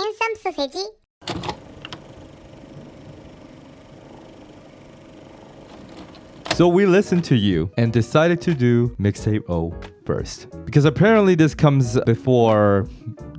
핸섬 소세지. So we listened to you and decided to do Mixtape O first. Because apparently this comes before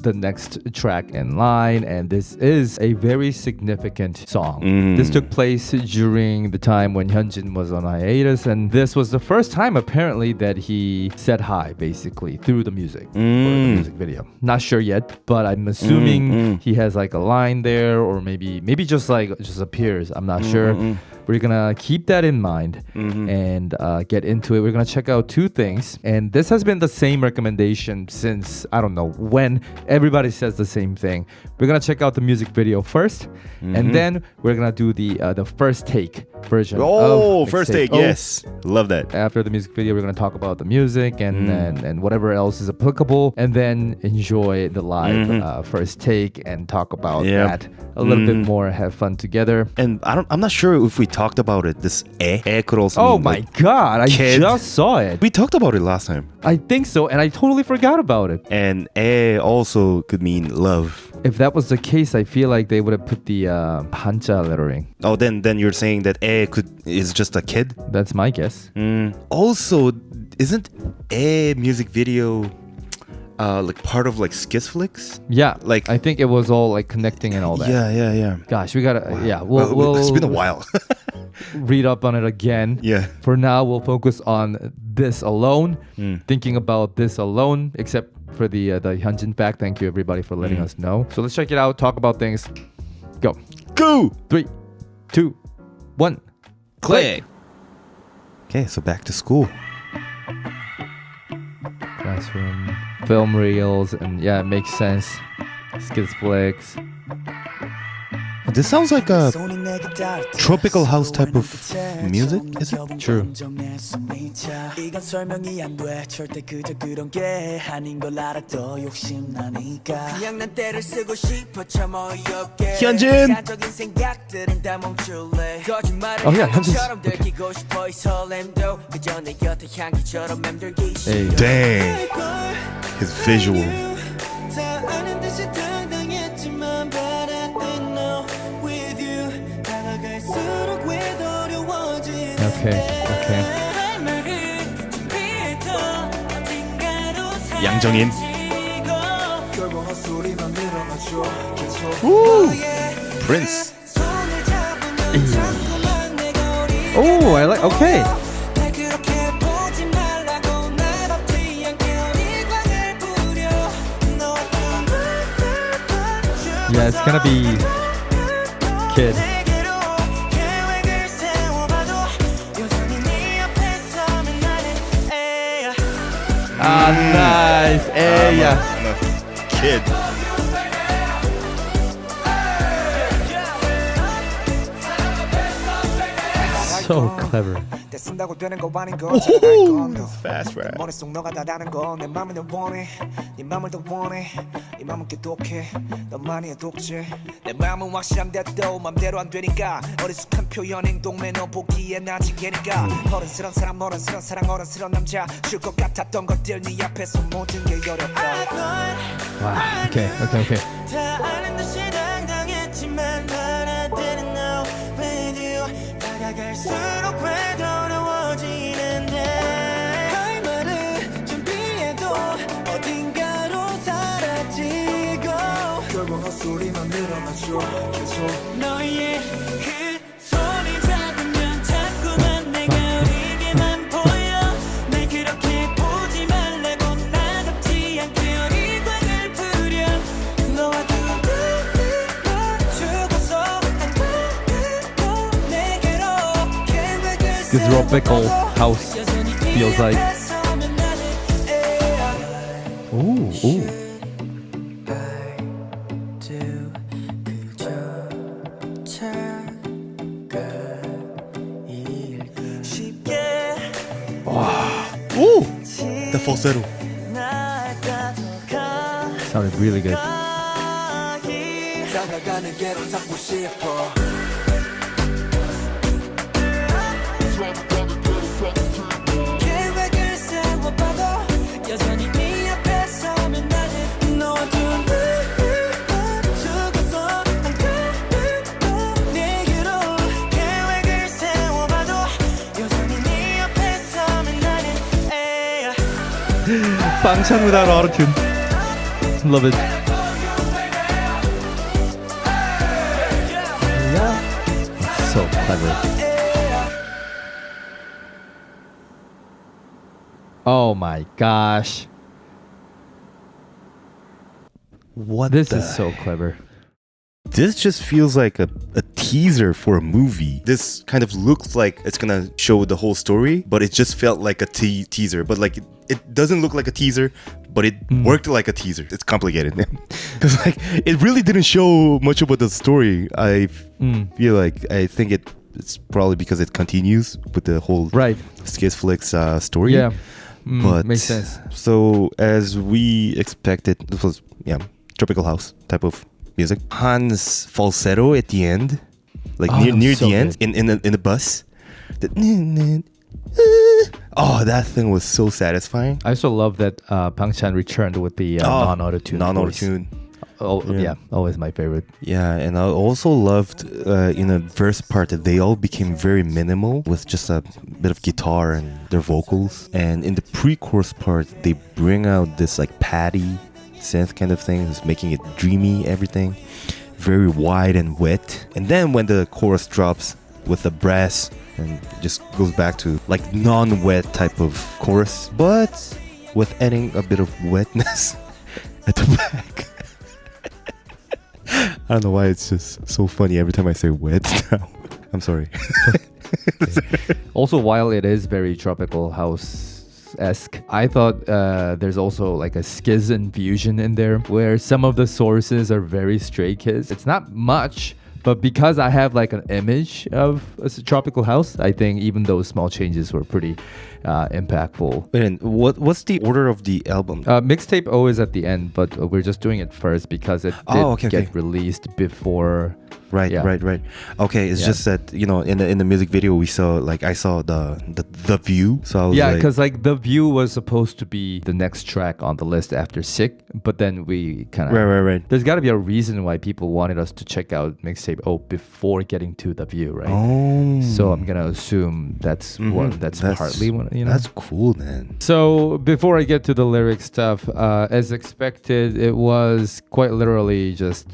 the next track in line, and this is a very significant song. This took place during the time when Hyunjin was on hiatus, and this was the first time apparently that he said hi basically through the music or the music video. Not sure yet, but I'm assuming he has like a line there, or maybe just appears. I'm not sure. We're gonna keep that in mind and get into it. We're gonna check out two things, and this has been the same recommendation since I don't know when. Everybody says the same thing. We're gonna check out the music video first, and then we're gonna do the first take version. Oh, first take, yes, love that. After the music video, we're gonna talk about the music and whatever else is applicable, and then enjoy the live first take and talk about that a little bit more. Have fun together. And I'm not sure if we talked about it. This could also Oh mean, my like, god, I kid. just saw it. We talked about it last time. I think so, and I totally forgot about it. And also could mean love. If that was the case, I feel like they would have put the Hanja lettering. Oh, then you're saying that is just a kid? That's my guess. Also, isn't a music video like part of like Skizflix? Yeah, Like- I think it was all like connecting and all that. Yeah. Gosh, we gotta. Yeah, Well, we'll it's been a while. read up on it again. Yeah. For now, we'll focus on this alone. Thinking about this alone, except for the Hyunjin fact. Thank you everybody for letting us know. So let's check it out. Talk about things. Go. Go! 3, 2, 1. Click! Okay, so back to school. Classroom, film reels, and yeah, it makes sense. Skizflix. This sounds like a tropical house type of music, is it? True. Hyunjin! Oh yeah, Hyunjin's. Okay. Hey. Dang. His visual. Okay. 양정인. Woo! Prince. Oh, I like. Okay. Yeah, it's gonna be kid. Ah, nice. Hey, yeah. I'm a kid. So clever. Ooh, fast rap. Wow. Okay. This tropical house feels like. Ooh. Ooh! The falsetto. Sounded really good. Bangchan without autotune. Love it. It's so clever. Oh my gosh. What? This is so clever. This just feels like a teaser for a movie. This kind of looks like it's gonna show the whole story, but it just felt like a teaser. But like it doesn't look like a teaser, but it worked like a teaser. It's complicated, man. Because like it really didn't show much about the story. I feel like I think it's probably because it continues with the whole SKZ story. Yeah, but makes sense. So as we expected, this was tropical house type of music. Han's falsetto at the end, like near so the end, good. in the bus. That thing was so satisfying. I also love that Bangchan returned with the non-autotune. Non-autotune. Oh yeah, always my favorite. Yeah, and I also loved in the first part that they all became very minimal with just a bit of guitar and their vocals. And in the pre-chorus part, they bring out this like patty synth kind of thing, who's making it dreamy, everything very wide and wet. And then when the chorus drops with the brass and just goes back to like non-wet type of chorus, but with adding a bit of wetness at the back. I don't know why it's just so funny every time I say wet now. I'm sorry. Also, while it is very tropical house-esque, I thought there's also like a skiz infusion in there where some of the sources are very Stray Kids. It's not much, but because I have like an image of a tropical house, I think even those small changes were pretty impactful. And what's the order of the album? Mixtape O is at the end, but we're just doing it first because it did get released before. Right. Okay, it's just that in the music video we saw, like I saw the view. So I was because like the view was supposed to be the next track on the list after Sick, but then we kind of right. There's got to be a reason why people wanted us to check out Mixtape O before getting to the view, right? Oh, so I'm gonna assume that's partly what. That's cool, man. So before I get to the lyric stuff, as expected, it was quite literally just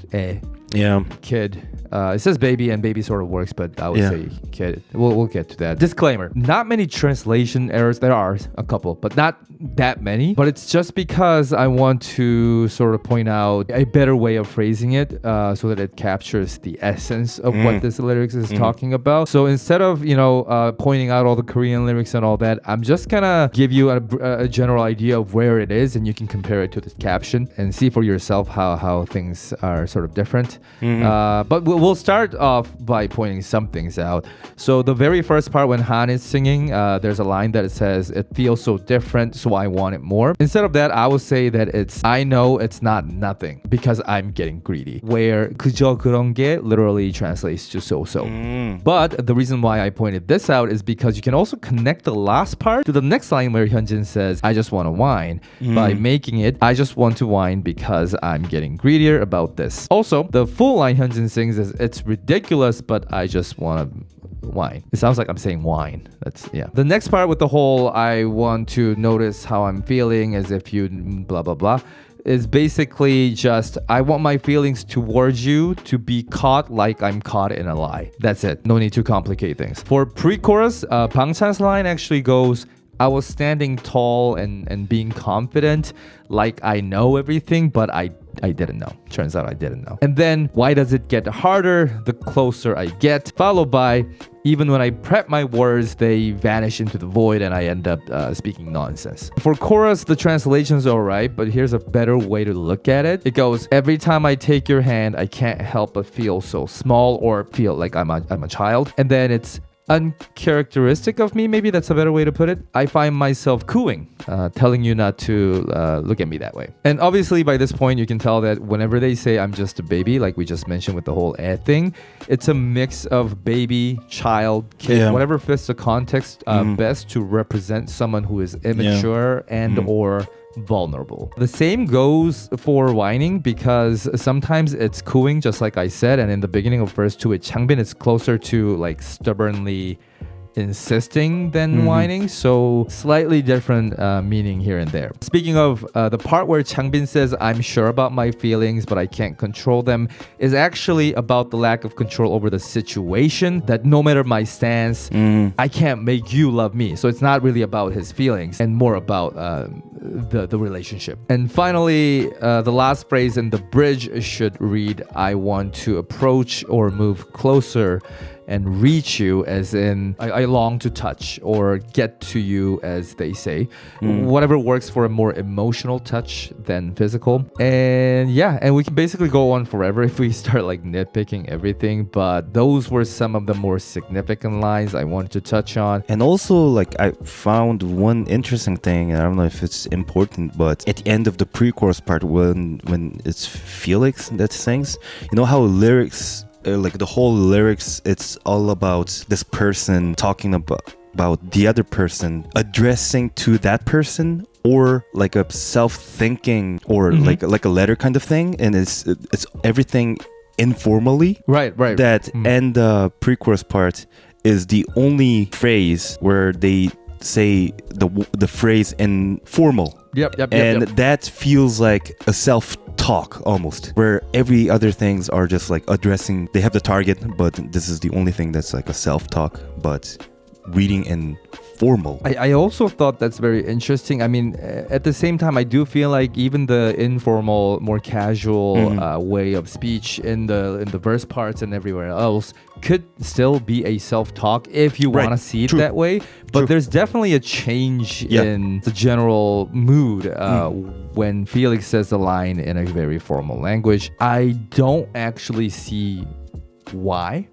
kid. It says baby, and baby sort of works, but I would say kid. We'll get to that. Disclaimer: not many translation errors. There are a couple, but not that many. But it's just because I want to sort of point out a better way of phrasing it, so that it captures the essence of what this lyrics is talking about. So instead of pointing out all the Korean lyrics and all that, I'm just gonna give you a general idea of where it is, and you can compare it to the caption and see for yourself how things are sort of different. But we'll start off by pointing some things out. So the very first part when Han is singing, there's a line that it says, "It feels so different, so I want it more." Instead of that, I would say that I know it's not nothing because I'm getting greedy. Where 그저 그런 게 literally translates to so-so. But the reason why I pointed this out is because you can also connect the last part to the next line where Hyunjin says, "I just want to whine," by making it, "I just want to whine because I'm getting greedier about this." Also, the full line Hyunjin sings is, "It's ridiculous, but I just want to whine." It sounds like I'm saying wine. The next part with the whole "I want to notice how I'm feeling as if you blah blah blah" is basically just, I want my feelings towards you to be caught like I'm caught in a lie. That's it. No need to complicate things. For pre-chorus, Bangchan's line actually goes, "I was standing tall and being confident, like I know everything, but I didn't know. Turns out I didn't know." And then, "Why does it get harder the closer I get?" Followed by, "Even when I prep my words, they vanish into the void and I end up speaking nonsense." For chorus, the translation's alright, but here's a better way to look at it. It goes, "Every time I take your hand, I can't help but feel so small or feel like I'm a child." And then it's, "Uncharacteristic of me," maybe that's a better way to put it, "I find myself cooing, telling you not to look at me that way." And obviously by this point you can tell that whenever they say "I'm just a baby," like we just mentioned with the whole thing, it's a mix of baby, child, kid, whatever fits the context best to represent someone who is immature and or vulnerable. The same goes for whining, because sometimes it's cooing, just like I said, and in the beginning of verse 2 with Changbin, it's closer to like stubbornly insisting than whining, so slightly different meaning here and there. Speaking of the part where Changbin says, I'm sure about my feelings, but I can't control them, is actually about the lack of control over the situation, that no matter my stance, I can't make you love me. So it's not really about his feelings and more about the relationship. And finally, the last phrase in the bridge should read, I want to approach or move closer and reach you, as in I long to touch or get to you, as they say. Whatever works for a more emotional touch than physical. And yeah, and we can basically go on forever if we start like nitpicking everything, but those were some of the more significant lines I wanted to touch on. And also, like, I found one interesting thing, and I don't know if it's important, but at the end of the pre-chorus part, when it's Felix that sings, you know how lyrics, like the whole lyrics, it's all about this person talking about the other person, addressing to that person, or like a self-thinking, or like a letter kind of thing, and it's everything informally. Right. That and the pre-chorus part is the only phrase where they say the phrase in formal. Yep. And that feels like a self-talk almost, where every other things are just like addressing, they have the target, but this is the only thing that's like a self-talk, but reading in formal. I also thought that's very interesting. I mean, at the same time, I do feel like even the informal, more casual way of speech in the verse parts and everywhere else could still be a self-talk if you want to see it that way. But there's definitely a change in the general mood when Felix says the line in a very formal language. I don't actually see why.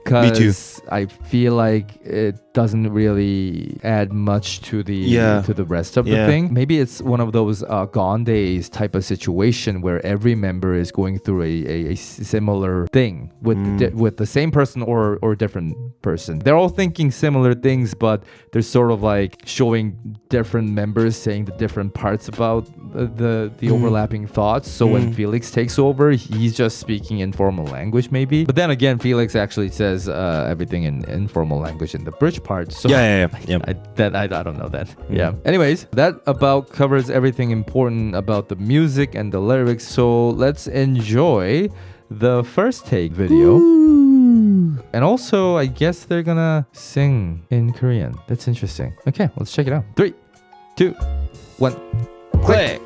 Because I feel like it doesn't really add much to the rest of the thing. Maybe it's one of those Gone Days type of situation where every member is going through a similar thing with the same person or different person. They're all thinking similar things, but they're sort of like showing different members saying the different parts about the overlapping thoughts. So when Felix takes over, he's just speaking informal language maybe. But then again, Felix actually says everything in informal language in the bridge part. So I don't know that. Yeah. Anyways, that about covers everything important about the music and the lyrics. So let's enjoy the first take video. And also, I guess they're gonna sing in Korean. That's interesting. Okay, let's check it out. 3, 2, 1, play.